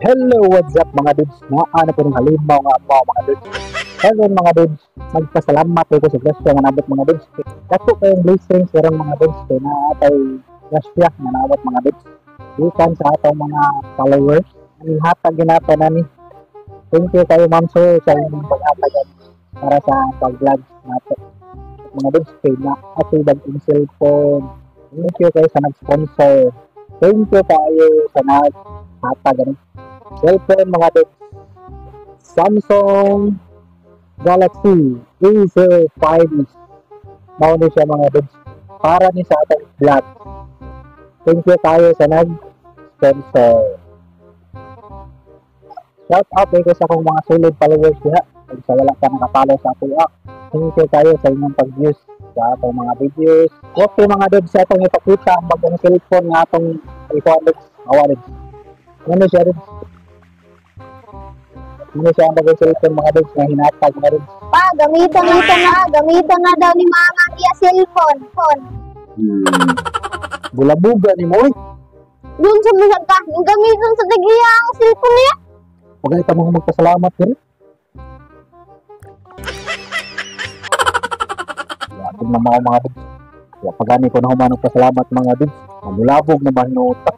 Hello, what's up mga dudes? Ano po ng halimaw nga mo mga dudes? Hello mga dudes, magpasalamat ko sa grasya nga nabot mga dudes. Dako ko yung blessings karon mga dudes kay naatay grasya nga nabot mga dudes. Gikan sa atong mga followers, ang hatag ginapa nani. Thank you kayo ma'am sir sa inyong pag-hatag para sa pag-vlog nato. Mga dudes kay na ato bagong cellphone. Thank you kayo sa nag-sponsor. Thank you kayo sa nag-hatag cellphone mga dudes. Samsung Galaxy A05 mao ni siya mga dudes para ni sa atong vlog. Thank you tayo sa nag-sponsor. Shout out ko sa akong mga solid followers diha. Kung sa wala pa nakapalo sa ato, thank you tayo sa inyong pag-views sa atong mga videos. Okay mga dudes, sa atong ipakita ang bagong cellphone nga atong i-collect award. Ano siya dudes? Ano siya ang bagong cellphone mga dudes na hinatag mga dudes? Pa, gamitan na daw ni Mama iya cellphone. Bulabuga ni mo eh. Doon sa misag ka, yung gamitan sa tagiya ang cellphone niya. Huwag ay tamang magpasalamat ko rin. Yakin naman ako mga dudes. Kaya pagani ko na humanong pasalamat mga dudes. Mamulabog na manutak.